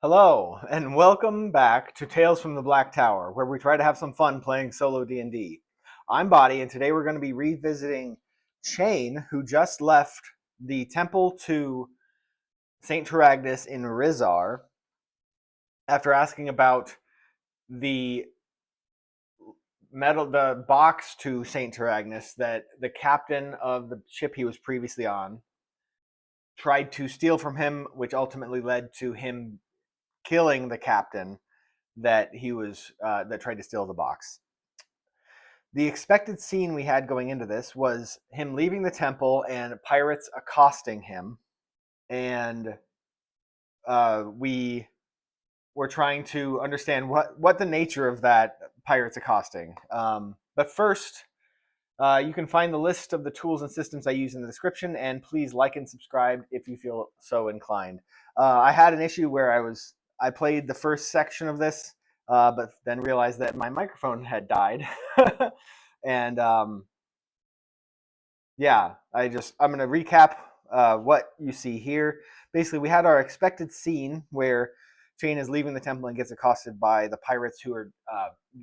Hello, and welcome back to Tales from the Black Tower, where we try to have some fun playing solo D&D. I'm Body, and today we're going to be revisiting Chain, who just left the Temple to Saint Terragnis in Rizar after asking about the the box to Saint Terragnis that the captain of the ship he was previously on tried to steal from him, which ultimately led to him killing the captain that tried to steal the box. The expected scene we had going into this was him leaving the temple and pirates accosting him, and we were trying to understand what the nature of that pirates accosting. But first, you can find the list of the tools and systems I use in the description, and please like and subscribe if you feel so inclined. I had an issue where I played the first section of this, but then realized that my microphone had died, and yeah, I'm going to recap what you see here. Basically, we had our expected scene where Chain is leaving the temple and gets accosted by the pirates who are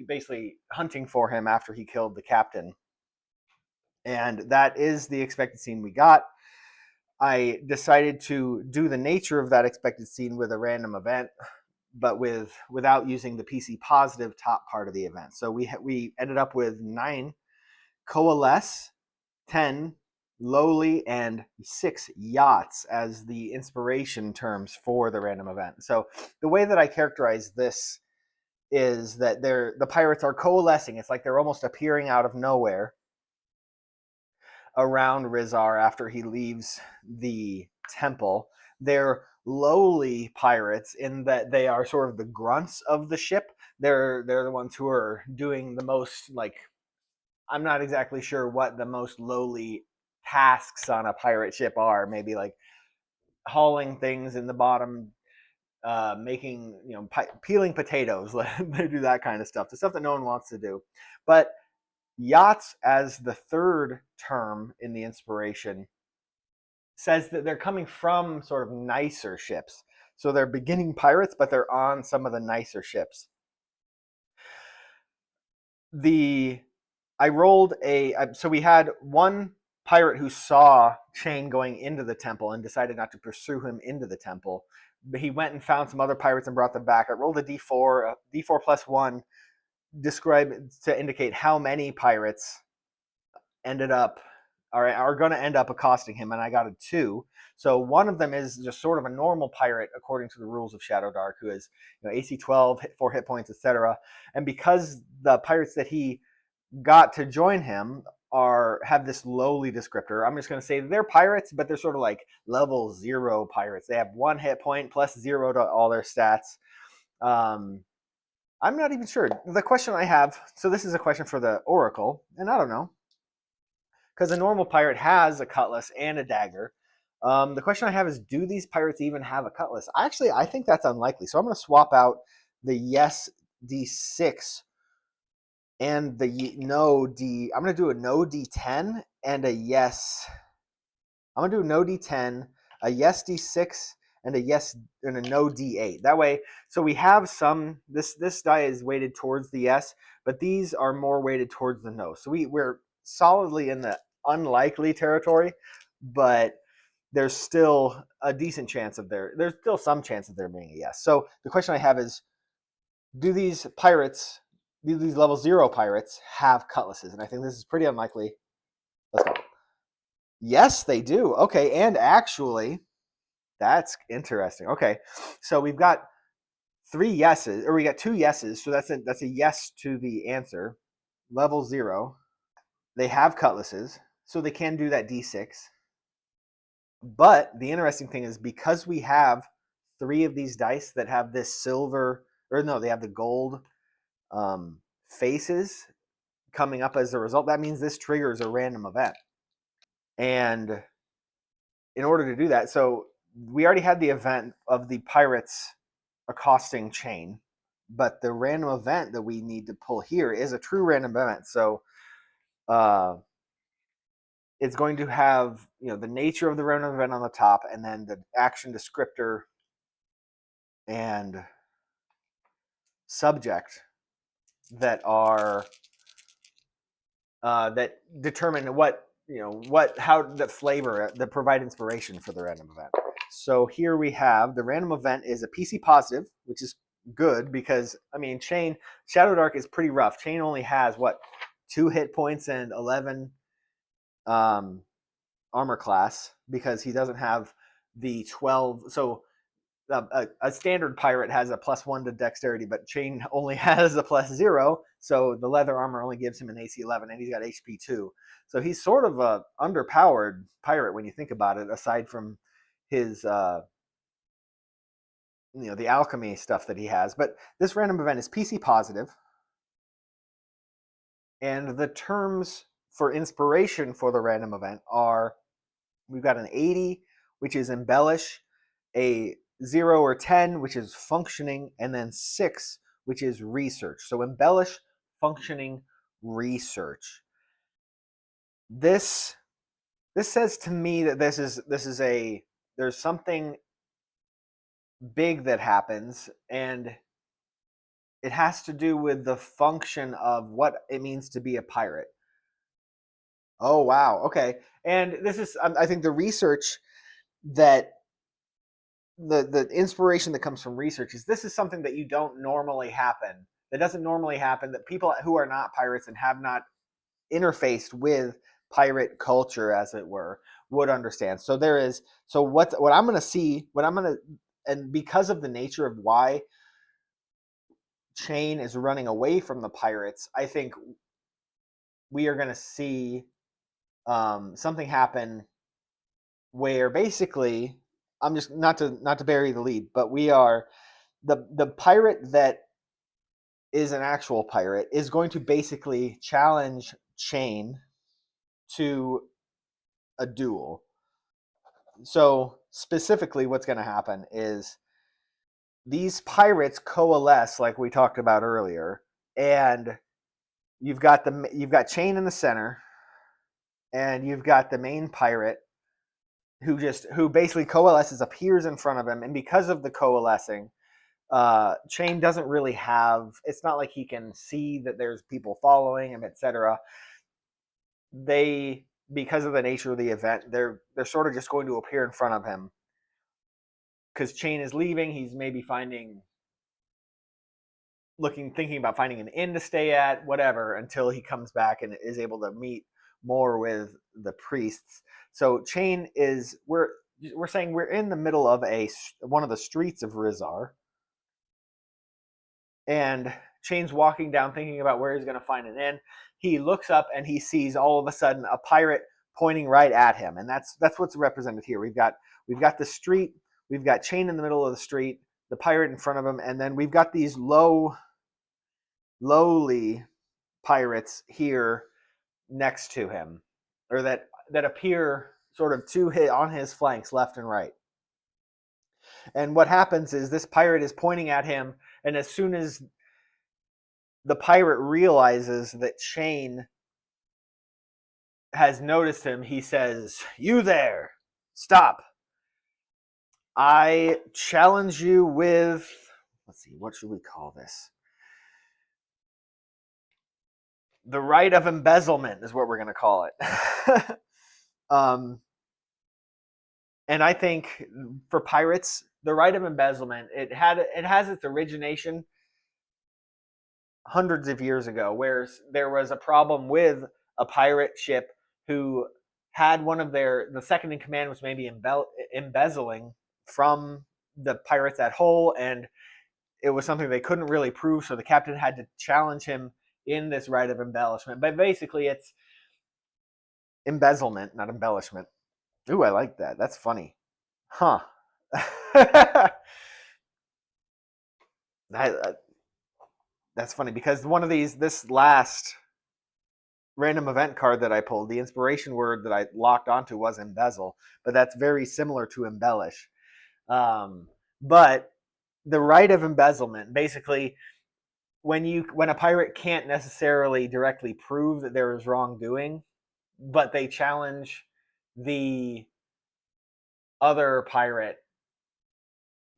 basically hunting for him after he killed the captain. And that is the expected scene we got. I decided to do the nature of that expected scene with a random event, but without using the PC positive top part of the event. So we ended up with 9 coalesce, 10 lowly, and 6 yachts as the inspiration terms for the random event. So the way that I characterize this is that the pirates are coalescing. It's like they're almost appearing out of nowhere around Rizar after he leaves the temple. They're lowly pirates in that they are sort of the grunts of the ship. They're the ones who are doing the most, like, I'm not exactly sure what the most lowly tasks on a pirate ship are. Maybe like hauling things in the bottom, making, peeling potatoes. They do that kind of stuff, the stuff that no one wants to do. But yachts, as the third term in the inspiration, says that they're coming from sort of nicer ships. So they're beginning pirates, but they're on some of the nicer ships. So we had one pirate who saw Chain going into the temple and decided not to pursue him into the temple. But he went and found some other pirates and brought them back. I rolled a d4, d4 plus 1, to indicate how many pirates are going to end up accosting him, and I got a 2. So one of them is just sort of a normal pirate according to the rules of Shadowdark, who is AC 12, 4 hit points, etc. And because the pirates that he got to join him have this lowly descriptor, I'm just going to say they're pirates, but they're sort of like level 0 pirates. They have 1 hit point plus 0 to all their stats. I'm not even sure. The question I have, so this is a question for the Oracle, and I don't know, because a normal pirate has a cutlass and a dagger. The question I have is, do these pirates even have a cutlass? Actually, I think that's unlikely. So I'm going to swap out the yes d6 and the no d. I'm going to do a no d10 and a yes. I'm going to do a no d10, a yes d6, and a no d8. That way, so we have some. This die is weighted towards the yes, but these are more weighted towards the no. So we're solidly in the unlikely territory, but there's still a decent chance there's still some chance of there being a yes. So the question I have is, do these level 0 pirates have cutlasses? And I think this is pretty unlikely. Let's go. Yes, they do. Okay, and actually, that's interesting. Okay, so we've got 3 yeses, or we got 2 yeses, so that's a yes to the answer. Level 0. They have cutlasses, so they can do that d6. But the interesting thing is, because we have 3 of these dice that have this silver, or no, they have the gold faces coming up as a result, that means this triggers a random event. And in order to do that, so we already had the event of the pirates accosting Chain, but the random event that we need to pull here is a true random event. So it's going to have the nature of the random event on the top, and then the action descriptor and subject that are that determine how the flavor that provide inspiration for the random event. So here we have the random event is a PC positive, which is good because I mean Shadowdark is pretty rough. Chain only has what 2 hit points and 11 um, armor class because he doesn't have the 12. So a standard pirate has a +1 to dexterity, but Chain only has a +0. So the leather armor only gives him an AC 11, and he's got HP 2. So he's sort of a underpowered pirate when you think about it. Aside from his, the alchemy stuff that he has, but this random event is PC positive, and the terms for inspiration for the random event are we've got an 80, which is embellish, a 0 or 10, which is functioning, and then 6, which is research. So embellish, functioning, research. This says to me that there's something big that happens, and it has to do with the function of what it means to be a pirate. Oh wow, okay. And this is I think the research that the inspiration that comes from research is this is something that you don't normally happen. That doesn't normally happen. That people who are not pirates and have not interfaced with pirate culture, as it were, would understand. So there is. So what I'm going to see, and because of the nature of why Chain is running away from the pirates, I think we are going to see something happen where basically I'm just not to bury the lead, but we are the pirate that is an actual pirate is going to basically challenge Chain to a duel. So specifically what's going to happen is these pirates coalesce like we talked about earlier, and you've got Chain in the center, and you've got the main pirate who basically coalesces, appears in front of him, and because of the coalescing, Chain doesn't really have. It's not like he can see that there's people following him, etc. They, because of the nature of the event, they're sort of just going to appear in front of him because Chain is leaving. He's maybe thinking about finding an inn to stay at, whatever, until he comes back and is able to meet more with the priests. So Chain is we're saying we're in the middle of one of the streets of Rizar, and Chain's walking down thinking about where he's going to find an inn. He looks up and he sees all of a sudden a pirate pointing right at him, and that's what's represented here. We've got the street, we've got Chain in the middle of the street, the pirate in front of him, and then we've got these lowly pirates here next to him, or that appear sort of on his flanks, left and right. And what happens is this pirate is pointing at him, and as soon as the pirate realizes that Chain has noticed him, he says, "You there, stop. I challenge you with," let's see, what should we call this? The right of embezzlement is what we're going to call it. And I think for pirates, the right of embezzlement, it has its origination hundreds of years ago, where there was a problem with a pirate ship who had the second in command was maybe embezzling from the pirates at whole, and it was something they couldn't really prove, so the captain had to challenge him in this right of embellishment. But basically, it's embezzlement, not embellishment. Ooh, I like that. That's funny. Huh. That's funny because this last random event card that I pulled, the inspiration word that I locked onto was embezzle, but that's very similar to embellish. But the right of embezzlement, basically, when a pirate can't necessarily directly prove that there is wrongdoing, but they challenge the other pirate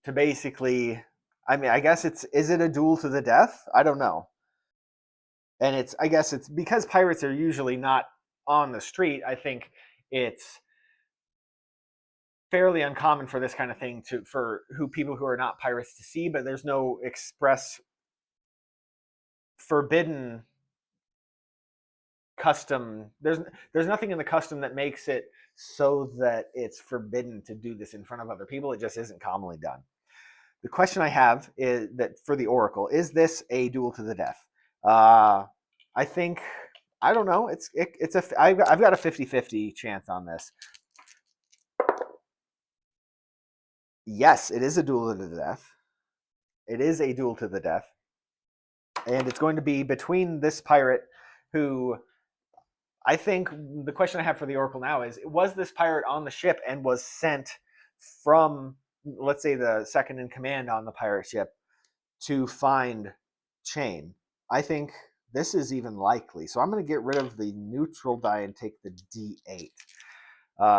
to basically I mean, I guess is it a duel to the death? I don't know. And I guess it's because pirates are usually not on the street. I think it's fairly uncommon for this kind of thing for people who are not pirates to see, but there's no express forbidden custom. There's nothing in the custom that makes it so that it's forbidden to do this in front of other people. It just isn't commonly done. The question I have is that for the Oracle, is this a duel to the death? I think, I don't know. I've got a 50-50 chance on this. Yes, it is a duel to the death. It is a duel to the death. And it's going to be between this pirate who, I think the question I have for the Oracle now is, was this pirate on the ship and was sent from, let's say, the second in command on the pirate ship to find Chain? I think this is even likely. So I'm going to get rid of the neutral die and take the D8.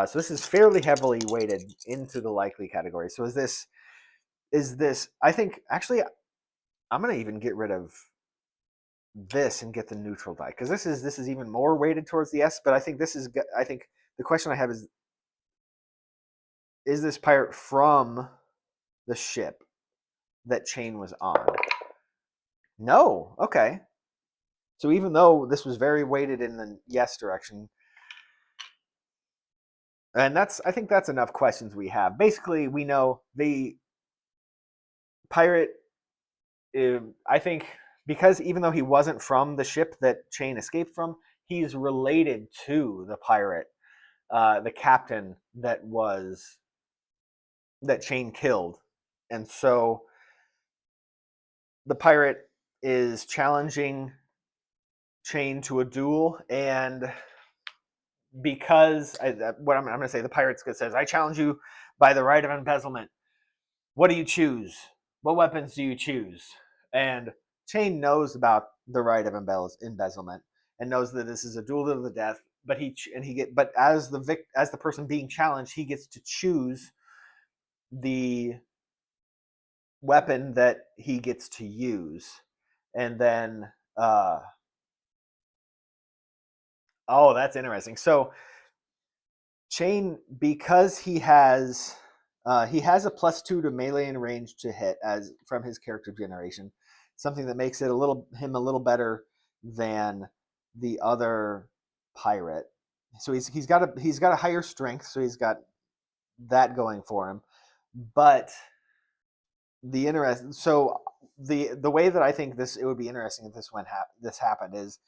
So this is fairly heavily weighted into the likely category. So is this, I think, actually, I'm going to even get rid of this and get the neutral die, because this is even more weighted towards the S. But I think the question I have is this pirate from the ship that Chain was on? No. Okay. So even though this was very weighted in the yes direction, and I think that's enough questions we have. Basically, we know the pirate, I think, because even though he wasn't from the ship that Chain escaped from, he's related to the pirate, the captain that Chain killed. And so the pirate is challenging Chain to a duel, and because what I'm going to say, the pirate says, "I challenge you by the right of embezzlement. What do you choose? What weapons do you choose?" And Chain knows about the right of embezzlement and knows that this is a duel to the death. But as the person being challenged, he gets to choose the weapon that he gets to use, and then oh, that's interesting. So Chain, because he has a +2 to melee and range to hit as from his character generation, something that makes it him a little better than the other pirate. So he's got a higher strength, so he's got that going for him. But the way that I think it would be interesting if this happened is,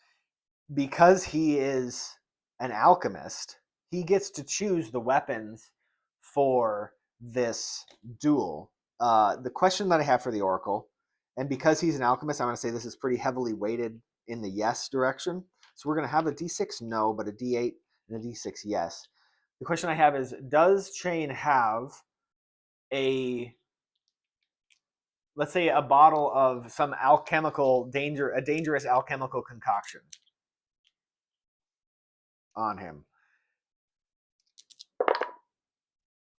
because he is an alchemist, he gets to choose the weapons for this duel. The question that I have for the Oracle, and because he's an alchemist, I'm going to say this is pretty heavily weighted in the yes direction. So we're going to have a D6 no, but a D8 and a D6 yes. The question I have is, does Chain have let's say, a bottle of some a dangerous alchemical concoction on him?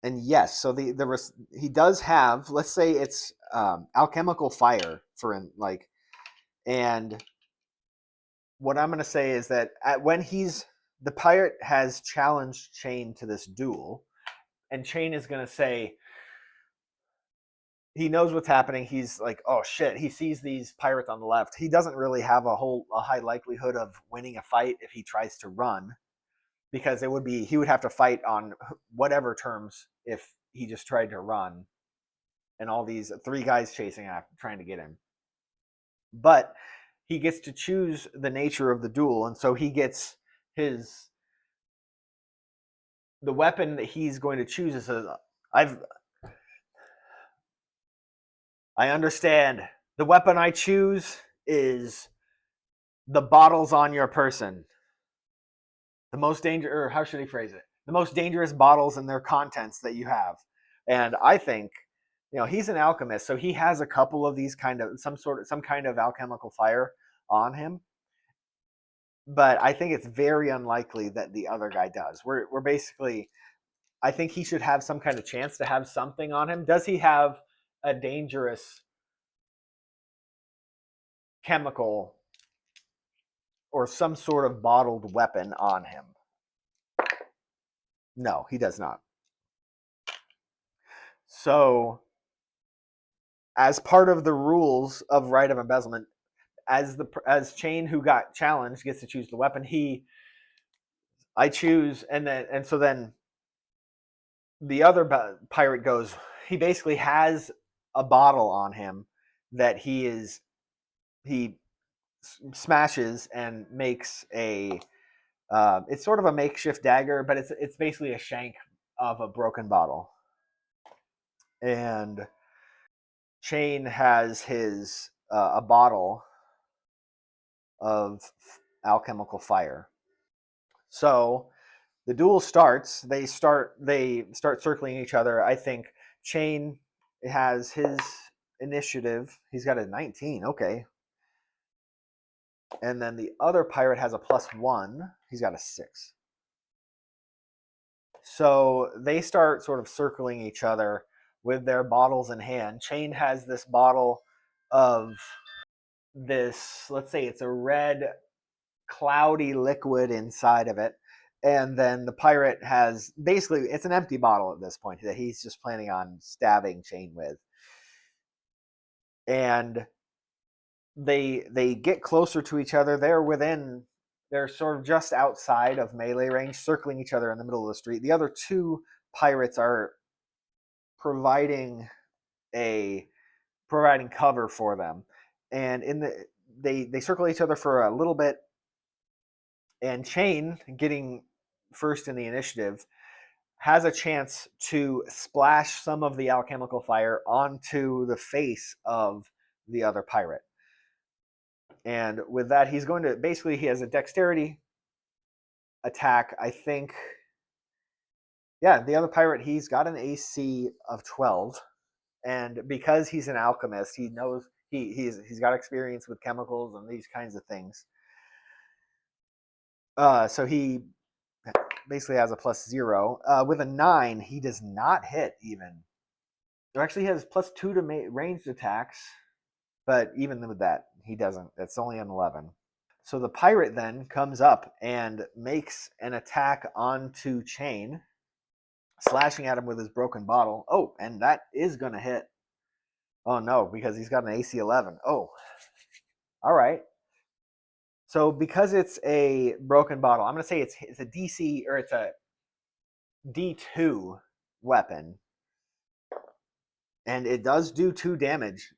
And yes, so he does have, let's say it's alchemical fire and what I'm going to say is that when the pirate has challenged Chain to this duel, and Chain is going to say, he knows what's happening. He's like, oh shit, he sees these pirates on the left. He doesn't really have a high likelihood of winning a fight if he tries to run, because he would have to fight on whatever terms if he just tried to run, and all these 3 guys chasing after trying to get him. But he gets to choose the nature of the duel, and so he gets the weapon that he's going to choose is I understand. The weapon I choose is the bottles on your person. The most dangerous, or how should he phrase it? The most dangerous bottles and their contents that you have. And I think, he's an alchemist, so he has a couple of these some kind of alchemical fire on him. But I think it's very unlikely that the other guy does. We're basically, I think he should have some kind of chance to have something on him. Does he have a dangerous chemical or some sort of bottled weapon on him. No, he does not. So, as part of the rules of right of embezzlement, as Chain, who got challenged, gets to choose the weapon, I choose, and so then the other pirate goes. He basically has a bottle on him that he smashes and makes a. It's sort of a makeshift dagger, but it's basically a shank of a broken bottle. And Chain has his a bottle of alchemical fire. So the duel starts. They start circling each other. I think Chain has his initiative. He's got a 19. Okay. And then the other pirate has a +1. He's got a 6. So they start sort of circling each other with their bottles in hand. Chain has this bottle of this, let's say it's a red, cloudy liquid inside of it. And then the pirate has basically, it's an empty bottle at this point that he's just planning on stabbing Chain with. And they get closer to each other. They're sort of just outside of melee range, circling each other in the middle of the street. The other two pirates are providing cover for them, and they circle each other for a little bit. And Chain, getting first in the initiative, has a chance to splash some of the alchemical fire onto the face of the other pirate. And with that, he's going to basically, he has a dexterity attack, I think. Yeah, the other pirate, he's got an AC of 12. And because he's an alchemist, he knows he's got experience with chemicals and these kinds of things. So he basically has a +0. With a 9, he does not hit even. He actually has +2 to ranged attacks, but even with that, he doesn't. It's only an 11. So the pirate then comes up and makes an attack onto Chain, slashing at him with his broken bottle. Oh, and that is going to hit. Oh no, because he's got an AC 11. Oh, all right. So because it's a broken bottle, I'm going to say it's a DC, or it's a D2 weapon. And it does do 2 damage.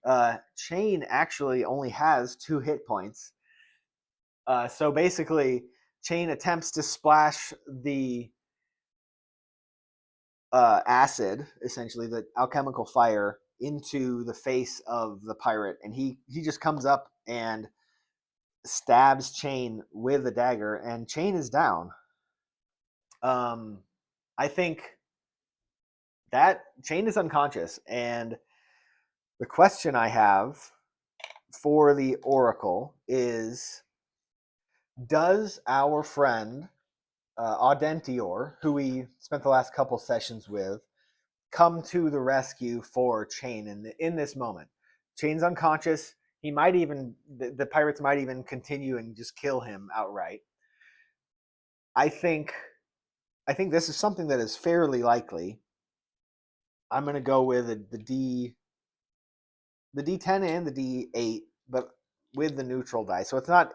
Chain actually only has 2 hit points. So basically, Chain attempts to splash the acid, essentially the alchemical fire, into the face of the pirate, and he just comes up and stabs Chain with a dagger, and Chain is down. I think that Chain is unconscious, and the question I have for the Oracle is, does our friend Audentior, who we spent the last couple sessions with, come to the rescue for Chain in this moment? Chain's unconscious. He might even, the pirates might even continue and just kill him outright. I think this is something that is fairly likely. I'm going to go with the D10 and the D8, but with the neutral die. So it's not,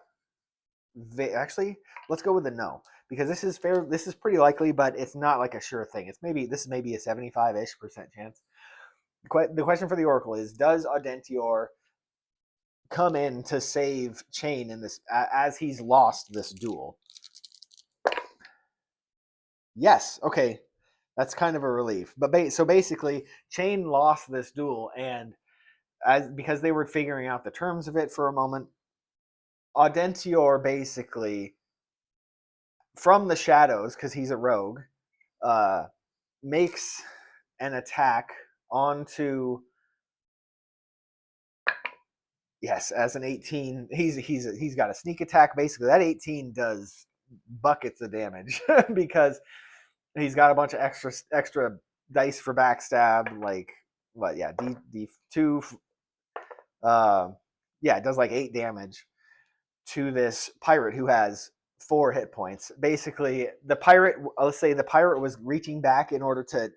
actually, let's go with the no, because this is fair. This is pretty likely, but it's not like a sure thing. This is maybe a 75-ish% chance. The question for the Oracle is, does Audentior come in to save Chain in this, as he's lost this duel? Yes. Okay. That's kind of a relief. But so basically, Chain lost this duel, and because they were figuring out the terms of it for a moment, Audentior basically, from the shadows, because he's a rogue, makes an attack onto, yes, as an 18. He's got a sneak attack. Basically, that 18 does buckets of damage because he's got a bunch of extra dice for backstab, like what? Yeah, D2, yeah, it does like 8 damage to this pirate who has 4 hit points. Basically, the pirate, let's say the pirate was reaching back in order to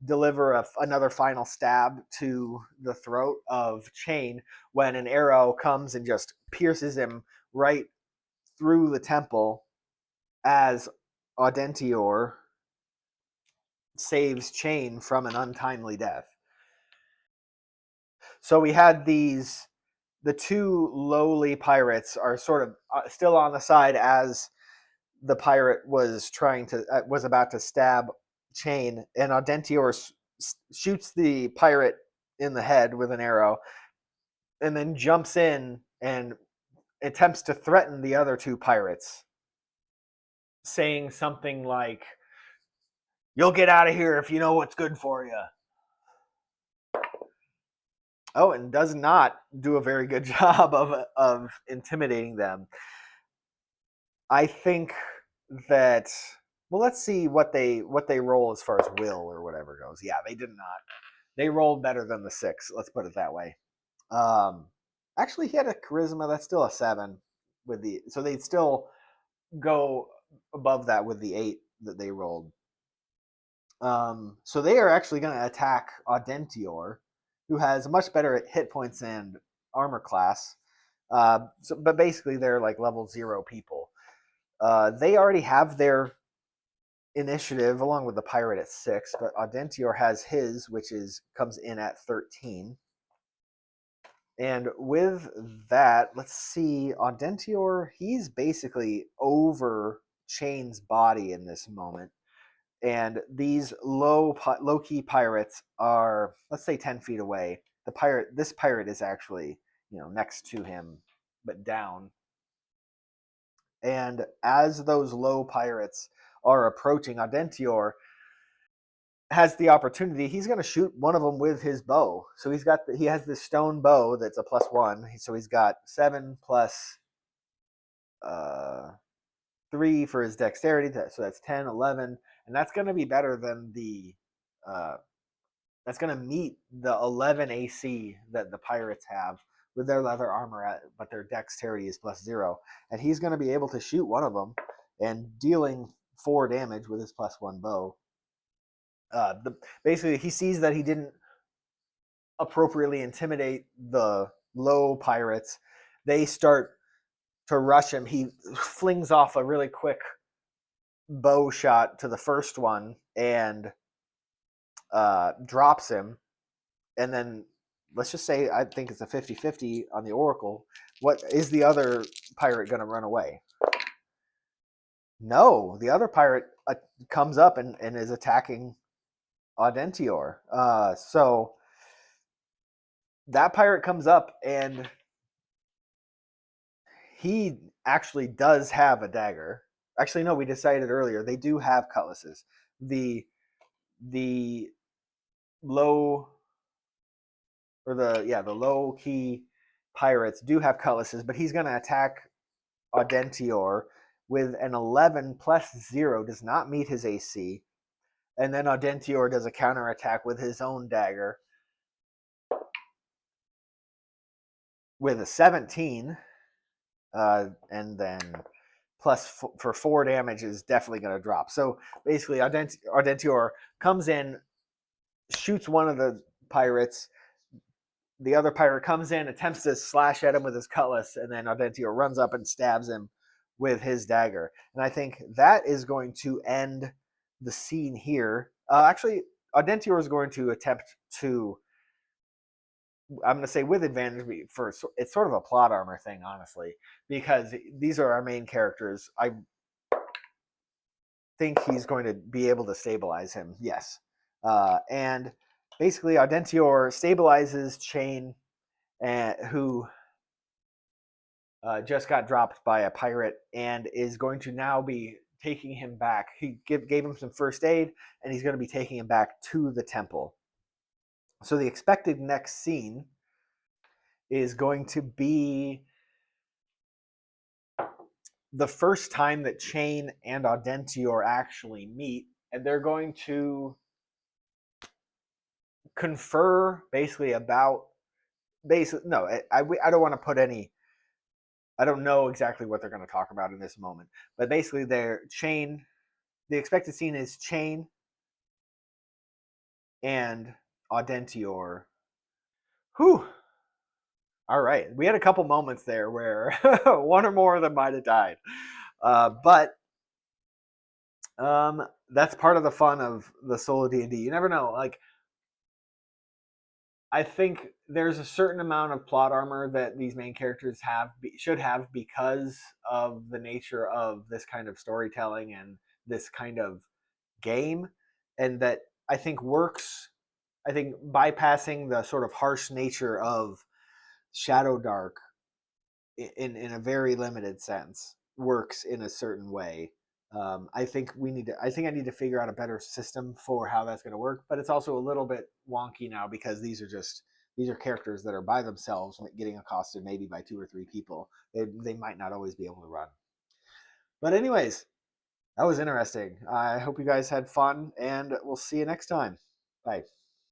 deliver another final stab to the throat of Chain when an arrow comes and just pierces him right through the temple as Audentior saves Chain from an untimely death. So we had the two lowly pirates are sort of still on the side as the pirate was about to stab Chain, and Audentior shoots the pirate in the head with an arrow, and then jumps in and attempts to threaten the other two pirates, saying something like, "You'll get out of here if you know what's good for you." Oh, and does not do a very good job of intimidating them. I think that, well, let's see what they roll as far as will or whatever goes. Yeah, they did not. They rolled better than the 6. Let's put it that way. Um, Actually, he had a charisma that's still a 7 with the, so they'd still go above that with the 8 that they rolled. So they are actually going to attack Audentior, who has much better hit points and armor class. But basically, they're like level 0 people. They already have their initiative along with the pirate at 6, but Audentior has his, which comes in at 13. And with that, let's see, Audentior, he's basically over Chain's body in this moment. And these low key pirates are, let's say, 10 feet away. This pirate is actually, next to him, but down. And as those low pirates are approaching, Audentior has the opportunity. He's going to shoot one of them with his bow. So he has this stone bow that's a +1. So he's got 7 plus 3 for his dexterity. So that's 10, 11, and that's going to be better than that's going to meet the 11 AC that the pirates have with their leather armor, but their dexterity is +0. And he's going to be able to shoot one of them and dealing 4 damage with his +1 bow. Basically, he sees that he didn't appropriately intimidate the low pirates. They start to rush him. He flings off a really quick bow shot to the first one and drops him. And then let's just say I think it's a 50-50 on the Oracle. What is the other pirate going to run away? No, the other pirate comes up and is attacking Audentior. So that pirate comes up and he actually does have a dagger. Actually, no, we decided earlier they do have cutlasses. The low the low key pirates do have cutlasses, but he's going to attack Audentior with an 11 +0, does not meet his AC, and then Audentior does a counterattack with his own dagger with a 17, and then for 4 damage is definitely going to drop. So basically, Audentior comes in, shoots one of the pirates. The other pirate comes in, attempts to slash at him with his cutlass, and then Audentior runs up and stabs him with his dagger. And I think that is going to end the scene here. Actually, Audentior is going to attempt to, I'm going to say with advantage, for it's sort of a plot armor thing, honestly, because these are our main characters. I think he's going to be able to stabilize him. Yes. And basically, Audentior stabilizes Chain, who just got dropped by a pirate, and is going to now be taking him back. He gave him some first aid, and he's going to be taking him back to the temple. So the expected next scene is going to be the first time that Chain and Audentior actually meet, and they're going to confer basically about basically, no, I don't want to put any. I don't know exactly what they're going to talk about in this moment, but basically, their chain. The expected scene is Chain and Audentior. Whew. All right, we had a couple moments there where one or more of them might have died, but that's part of the fun of the solo D&D. You never know. Like, I think there's a certain amount of plot armor that these main characters should have because of the nature of this kind of storytelling and this kind of game, and that I think works. I think bypassing the sort of harsh nature of Shadowdark in a very limited sense works in a certain way. I think we need to. I think I need to figure out a better system for how that's going to work. But it's also a little bit wonky now because these are characters that are by themselves getting accosted maybe by 2 or 3 people. They might not always be able to run. But anyways, that was interesting. I hope you guys had fun, and we'll see you next time. Bye.